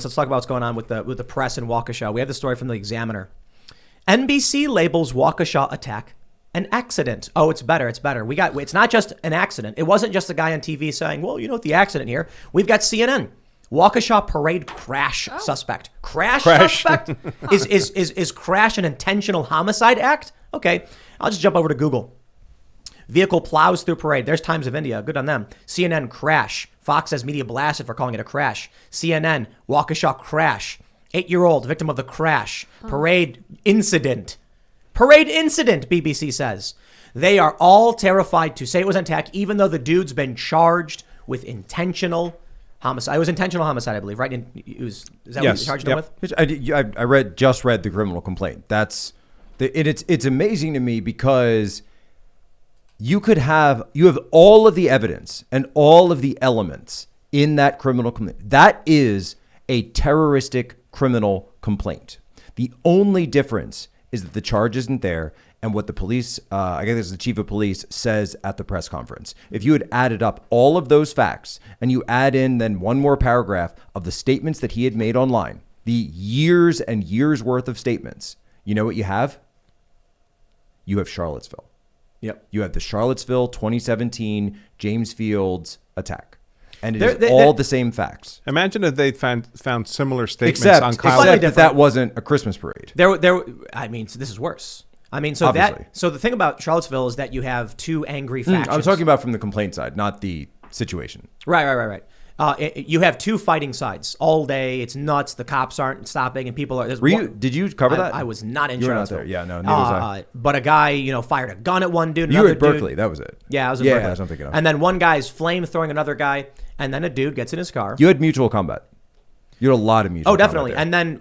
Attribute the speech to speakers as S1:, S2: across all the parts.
S1: Let's talk about what's going on with the press in Waukesha. We have the story from the Examiner. NBC labels Waukesha attack an accident. Oh, it's better. It's not just an accident. It wasn't just a guy on TV saying, well, you know what the accident here. We've got CNN. Waukesha parade crash suspect. Crash suspect? Is crash an intentional homicide act? Okay, I'll just jump over to Google. Vehicle plows through parade. There's Times of India. Good on them. CNN crash. Fox says media blasted for calling it a crash. CNN, Waukesha crash. 8-year-old victim of the crash. Parade incident. Parade incident, BBC says. They are all terrified to say it was an attack, even though the dude's been charged with intentional homicide. It was intentional homicide, I believe, right? Is that what you charged him with?
S2: I read the criminal complaint. It's amazing to me because you have all of the evidence and all of the elements in that criminal complaint. That is a terroristic criminal complaint. The only difference is that the charge isn't there and what the police, I guess the chief of police, says at the press conference. If you had added up all of those facts and you add in then one more paragraph of the statements that he had made online, the years and years worth of statements, you know what you have? You have Charlottesville.
S1: Yep.
S2: You have the Charlottesville 2017 James Fields attack. And it is all the same facts.
S3: Imagine if they found similar statements on
S2: Kyle. Except that wasn't a Christmas parade.
S1: So this is worse. So the thing about Charlottesville is that you have two angry factions.
S2: I'm talking about from the complaint side, not the situation.
S1: Right. You have two fighting sides all day. It's nuts. The cops aren't stopping, and people are.
S2: Did you cover that?
S1: I was not in
S2: Charlottesville.
S1: Charlottesville.
S2: Not there. Yeah, no, neither was I.
S1: But a guy, fired a gun at one dude.
S2: You were at Berkeley. That was it.
S1: Yeah, I was at Berkeley.
S2: That's what I'm thinking of.
S1: And then one guy's flame throwing another guy, and then a dude gets in his car.
S2: You had mutual combat. You had a lot of mutual.
S1: Oh, definitely. And then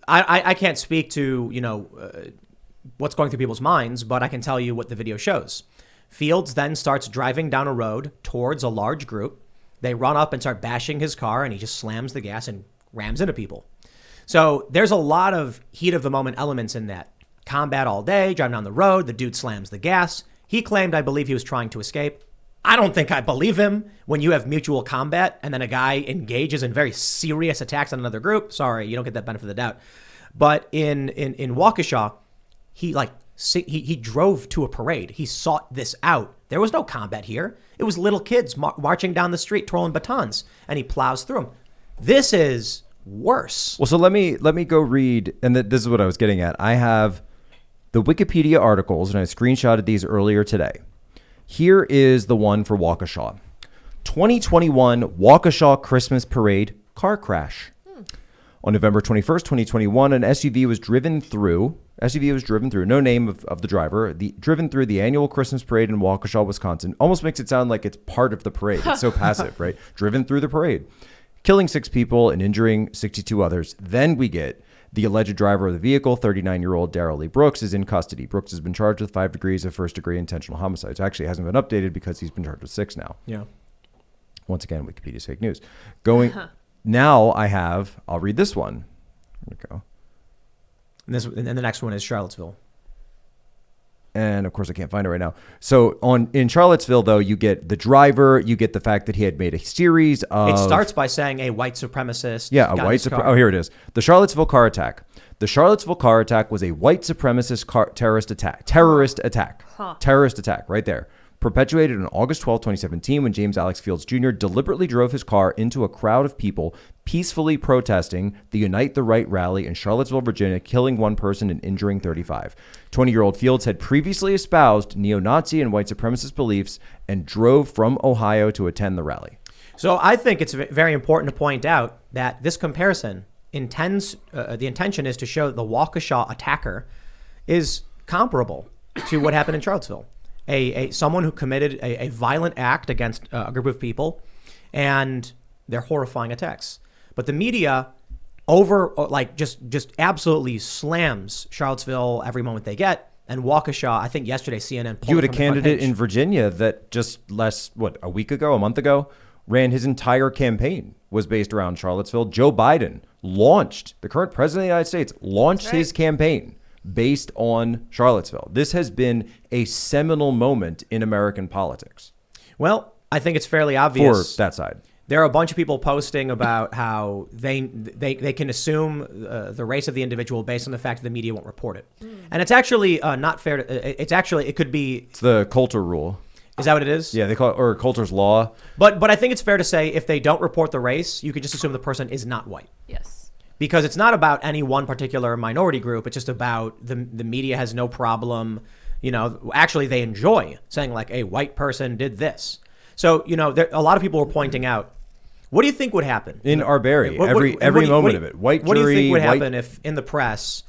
S1: I can't speak to what's going through people's minds, but I can tell you what the video shows. Fields then starts driving down a road towards a large group. They run up and start bashing his car, and he just slams the gas and rams into people. So there's a lot of heat of the moment elements in that. Combat all day, driving down the road, the dude slams the gas. He claimed, I believe, he was trying to escape. I don't think I believe him when you have mutual combat and then a guy engages in very serious attacks on another group. Sorry, you don't get that benefit of the doubt. But in Waukesha, he drove to a parade. He sought this out. There was no combat here. It was little kids marching down the street, twirling batons, and he plows through them. This is worse.
S2: Well, so let me go read, and this is what I was getting at. I have the Wikipedia articles, and I screenshotted these earlier today. Here is the one for Waukesha. 2021 Waukesha Christmas Parade car crash. On November 21st, 2021, an SUV was driven through, no name of the driver, driven through the annual Christmas parade in Waukesha, Wisconsin. Almost makes it sound like it's part of the parade. It's so passive, right? Driven through the parade, killing 6 people and injuring 62 others. Then we get the alleged driver of the vehicle, 39-year-old Darrell Lee Brooks, is in custody. Brooks has been charged with 5 degrees of first-degree intentional homicide. So actually, it hasn't been updated because he's been charged with 6 now.
S1: Yeah.
S2: Once again, Wikipedia's fake news. Now I'll read this one. Here we go.
S1: And the next one is Charlottesville.
S2: And of course, I can't find it right now. So in Charlottesville, though, you get the driver, you get the fact that he had made a series of.
S1: It starts by saying a white supremacist.
S2: Yeah, a white supremacist. Oh, here it is. The Charlottesville car attack. The Charlottesville car attack was a white supremacist terrorist attack. Terrorist attack, right there. Perpetuated on August 12, 2017, when James Alex Fields Jr. deliberately drove his car into a crowd of people peacefully protesting the Unite the Right rally in Charlottesville, Virginia, killing 1 person and injuring 35. 20-year-old Fields had previously espoused neo-Nazi and white supremacist beliefs and drove from Ohio to attend the rally.
S1: So I think it's very important to point out that this comparison the intention is to show that the Waukesha attacker is comparable to what happened in Charlottesville. Someone who committed a violent act against a group of people, and they're horrifying attacks. But the media just absolutely slams Charlottesville every moment they get. And Waukesha, I think yesterday CNN pulled.
S2: You had a candidate in Virginia that just a month ago, ran his entire campaign was based around Charlottesville. Joe Biden the current president of the United States launched his campaign based on Charlottesville. This has been a seminal moment in American politics.
S1: Well, I think it's fairly obvious
S2: for that side
S1: there are a bunch of people posting about how they can assume the race of the individual based on the fact that the media won't report it. And it's actually not fair. It could be.
S2: It's the Coulter rule.
S1: Is that what it is?
S2: Yeah, they call it, or Coulter's law.
S1: But I think it's fair to say if they don't report the race, you could just assume the person is not white.
S4: Yes.
S1: Because it's not about any one particular minority group. It's just about the media has no problem. Actually, they enjoy saying like a white person did this. So, a lot of people were pointing out, what do you think would happen?
S2: In Arbery, every moment of it. White jury,
S1: what do you think would happen if in the press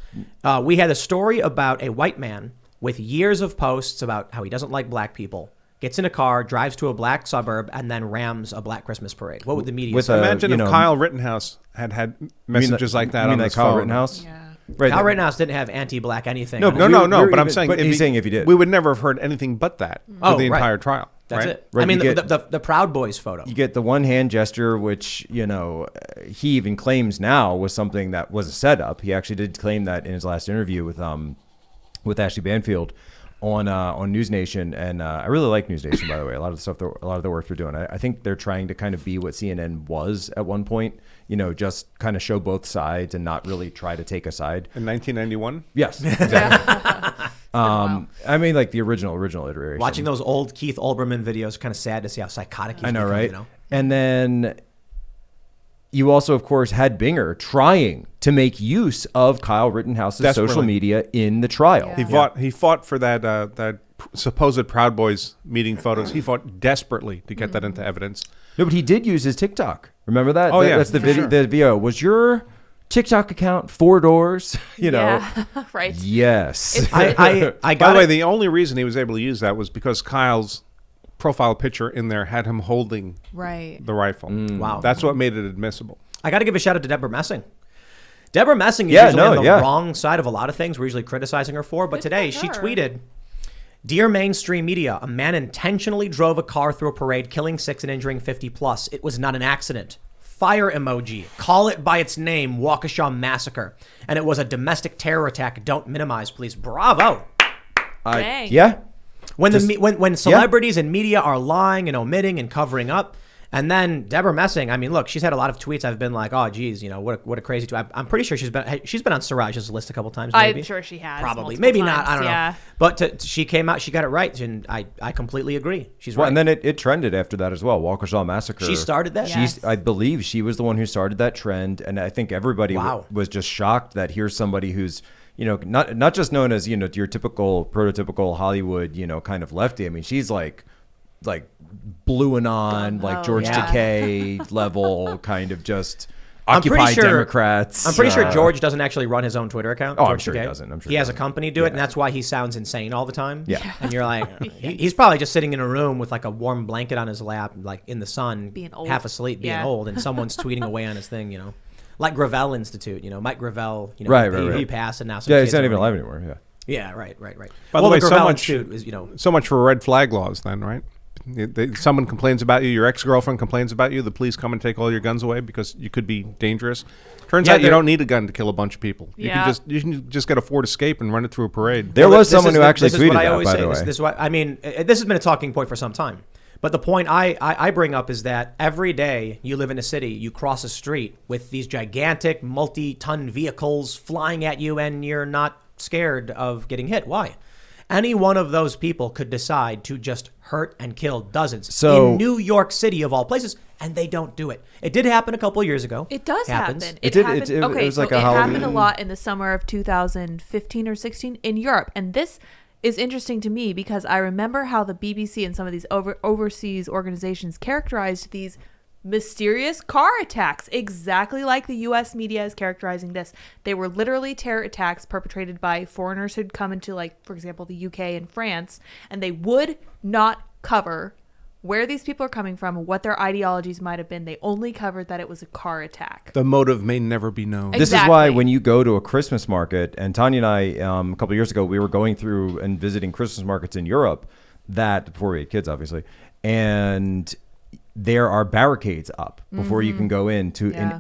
S1: we had a story about a white man with years of posts about how he doesn't like black people, gets in a car, drives to a black suburb, and then rams a black Christmas parade? What would the media say?
S3: Imagine if Kyle Rittenhouse had messages like that on his
S2: Kyle
S3: phone.
S2: Rittenhouse?
S4: Yeah.
S2: Right.
S1: Kyle Rittenhouse didn't have anti-black anything.
S3: No, but I'm saying...
S2: But he's saying if he did.
S3: We would never have heard anything but that for the entire trial.
S1: That's
S3: right?
S1: it.
S2: Right,
S1: I mean,
S2: you
S1: the Proud Boys photo.
S2: You get the one hand gesture, which, he even claims now was something that was a setup. He actually did claim that in his last interview with Ashley Banfield on News Nation. And I really like News Nation, by the way. A lot of the work they're doing. I think they're trying to kind of be what CNN was at one point, just kind of show both sides and not really try to take a side.
S3: In 1991?
S2: Yes, exactly. I mean, like the original iteration.
S1: Watching those old Keith Olbermann videos, kind of sad to see how psychotic he's become,
S2: right? And then you also, of course, had Binger trying to make use of Kyle Rittenhouse's social media in the trial.
S4: Yeah.
S3: He fought for that supposed Proud Boys meeting photos. He fought desperately to get that into evidence.
S2: No, but he did use his TikTok. Remember that?
S3: Oh, yeah.
S2: That's the video.
S3: Sure.
S2: The video was your TikTok account 4 doors.
S4: Yeah, right.
S2: Yes.
S1: I
S3: By
S1: got
S3: the way,
S1: it.
S3: the only reason he was able to use that was because Kyle's profile picture in there had him holding the rifle.
S1: Wow.
S3: That's what made it admissible.
S1: I got to give a shout out to Deborah Messing. Deborah Messing is usually on the wrong side of a lot of things we're usually criticizing her for, but today she tweeted, "Dear mainstream media, a man intentionally drove a car through a parade, killing 6 and injuring 50 plus. It was not an accident. Fire emoji. Call it by its name, Waukesha massacre. And it was a domestic terror attack. Don't minimize, please." Bravo.
S4: Dang.
S2: Yeah.
S1: When celebrities and media are lying and omitting and covering up, and then Deborah Messing, I mean, look, she's had a lot of tweets. I've been like, oh, geez, what a crazy tweet. I'm pretty sure she's been on Siraj's list a couple times. Maybe.
S4: I'm sure she has.
S1: Probably, maybe
S4: times,
S1: not. I don't know. But she came out, she got it right, and I completely agree. She's right.
S2: And then it trended after that as well. Waukesha massacre.
S1: She started that.
S4: Yes.
S2: I believe she was the one who started that trend, and I think everybody was just shocked that here's somebody who's not just known as your typical prototypical Hollywood kind of lefty. I mean, she's like blue and on, like George Takei level, kind of just Occupy Democrats.
S1: I'm pretty sure George doesn't actually run his own Twitter account.
S2: Oh,
S1: George
S2: I'm sure
S1: Takei.
S2: he doesn't. I'm sure
S1: he has a company do it, and that's why he sounds insane all the time.
S2: Yeah.
S1: And you're like, he's probably just sitting in a room with like a warm blanket on his lap, like in the sun,
S4: being old.
S1: half asleep, being old, and someone's tweeting away on his thing, Like Gravel Institute, Mike Gravel,
S2: right.
S1: he passed, and now some
S2: he's
S1: kids
S2: not
S1: are
S2: even
S1: like-
S2: alive anymore. Yeah.
S1: Yeah, right.
S3: By the way,
S1: Gravel Institute is,
S3: so much for red flag laws then, right? Someone complains about you, your ex-girlfriend complains about you, the police come and take all your guns away because you could be dangerous. Turns out you don't need a gun to kill a bunch of people.
S4: Yeah.
S3: You can just get a Ford Escape and run it through a parade.
S2: There was someone who actually tweeted that, by the way.
S1: This is what I mean. This has been a talking point for some time. But the point I bring up is that every day you live in a city, you cross a street with these gigantic multi-ton vehicles flying at you, and you're not scared of getting hit. Why? Any one of those people could decide to just hurt and kill dozens in New York City of all places, and they don't do it. It did happen a couple years ago.
S4: It does happen.
S2: It did. It was like a Halloween.
S4: It happened a lot in the summer of 2015 or 16 in Europe, and this is interesting to me because I remember how the BBC and some of these overseas organizations characterized these mysterious car attacks, exactly like the U.S. media is characterizing this. They were literally terror attacks perpetrated by foreigners who'd come into, like, for example, the UK and France, and they would not cover where these people are coming from, what their ideologies might have been. They only covered that it was a car attack.
S3: The motive may never be known.
S2: This is why when you go to a Christmas market, and Tanya and I, a couple of years ago, we were going through and visiting Christmas markets in Europe, before we had kids, obviously, and there are barricades up before you can go in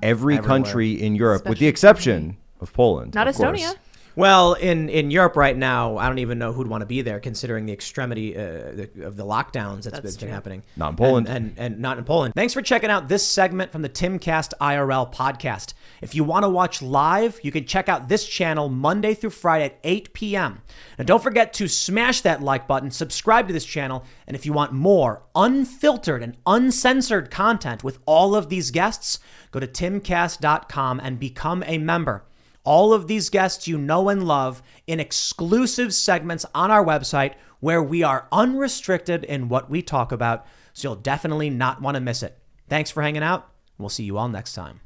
S2: every country in Europe, with the exception of Poland.
S4: Not
S2: of
S4: Estonia.
S2: course.
S1: Well, in Europe right now, I don't even know who'd want to be there, considering the extremity of the lockdowns that's been happening.
S2: Not in Poland.
S1: And not in Poland. Thanks for checking out this segment from the Timcast IRL podcast. If you want to watch live, you can check out this channel Monday through Friday at 8 p.m. And don't forget to smash that like button, subscribe to this channel, and if you want more unfiltered and uncensored content with all of these guests, go to timcast.com and become a member. All of these guests you know and love in exclusive segments on our website where we are unrestricted in what we talk about, so you'll definitely not want to miss it. Thanks for hanging out. We'll see you all next time.